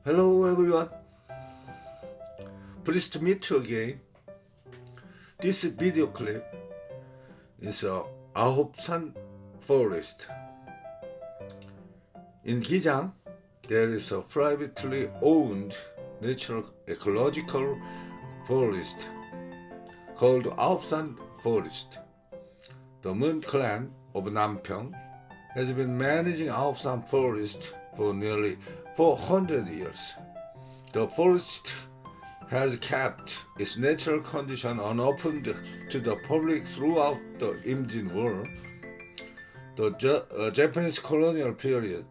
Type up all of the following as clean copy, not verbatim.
Hello everyone, pleased to meet you again. This video clip is Ahopsan Forest. In Gijang, there is a privately owned natural ecological forest called Ahopsan Forest. The Moon clan of Nampyeong has been managing Ahopsan Forest for nearly 400 years. The forest has kept its natural condition unopened to the public throughout the Imjin War, the Japanese colonial period,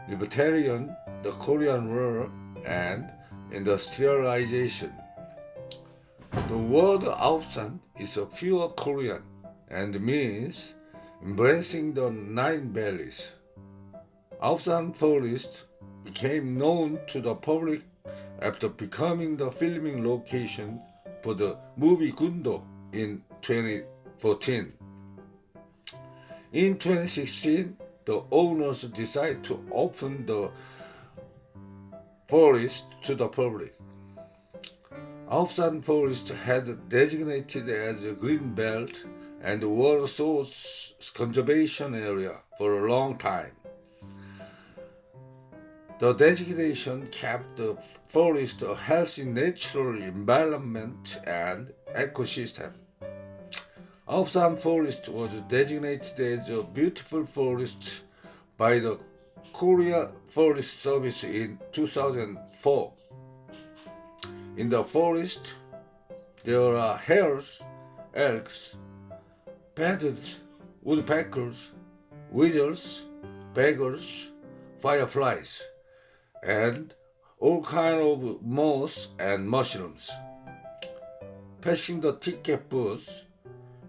libertarian, the Korean War, and industrialization. The word Ahopsan is a pure Korean and means embracing the nine valleys. Ahopsan Forest became known to the public after becoming the filming location for the movie Gundo in 2014. In 2016, the owners decided to open the forest to the public. Ahopsan Forest had designated as a green belt and water source conservation area for a long time. The designation kept the forest a healthy natural environment and ecosystem. Ahopsan Forest was designated as a beautiful forest by the Korea Forest Service in 2004. In the forest, there are hares, elks, parrots, woodpeckers, weasels, beggars, fireflies, and all kinds of moss and mushrooms. Passing the ticket booth,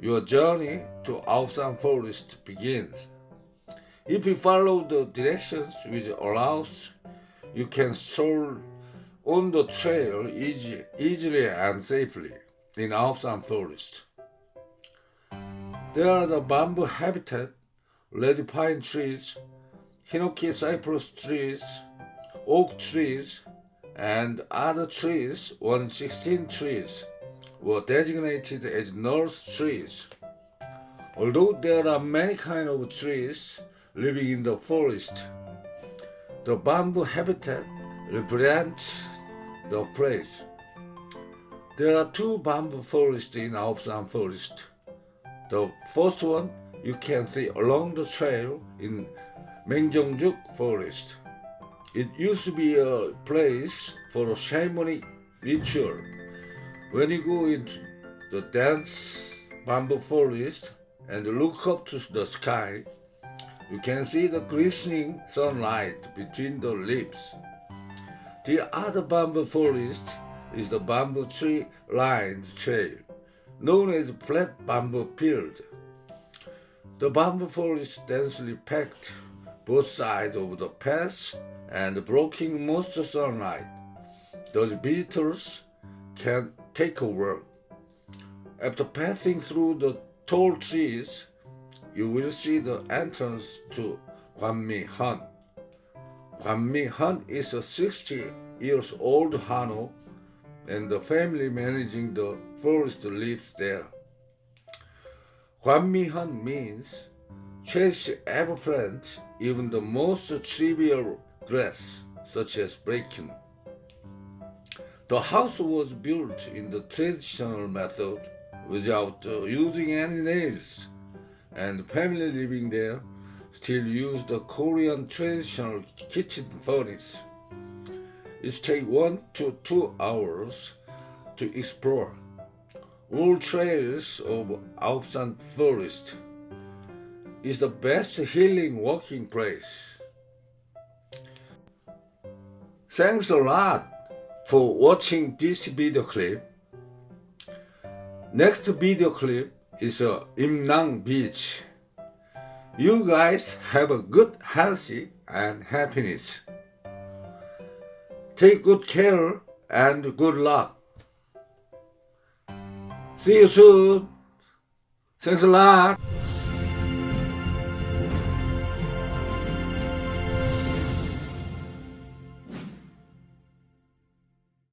your journey to Ahopsan Forest begins. If you follow the directions which allows, you can stroll on the trail easily and safely in Ahopsan Forest. There are the bamboo habitat, red pine trees, hinoki cypress trees, oak trees, and other trees. 116 trees were designated as nurse trees. Although there are many kinds of trees living in the forest, the bamboo habitat represents the place. There are two bamboo forests in Ahopsan Forest. The first one you can see along the trail in Menjeongjuk Forest. It used to be a place for a shamanic ritual. When you go into the dense bamboo forest and look up to the sky, you can see the glistening sunlight between the leaves. The other bamboo forest is the bamboo tree-lined trail, known as flat bamboo field. The bamboo forest densely packed both sides of the path and blocking most sunlight. Those visitors can take a walk. After passing through the tall trees, you will see the entrance to Gwanmi-han. Gwanmi-han is a 60-year-old Hano, and the family managing the forest lives there. Gwanmi-han means cherish every plant, even the most trivial grass, such as bracken. The house was built in the traditional method without using any nails, and family living there still use the Korean traditional kitchen furnace. It takes 1 to 2 hours to explore all trails of Ahopsan Forest. Is the best healing walking place. Thanks a lot for watching this video clip. Next video clip is Imnang Beach. You guys have a good, healthy, and happiness. Take good care and good luck. See you soon. Thanks a lot.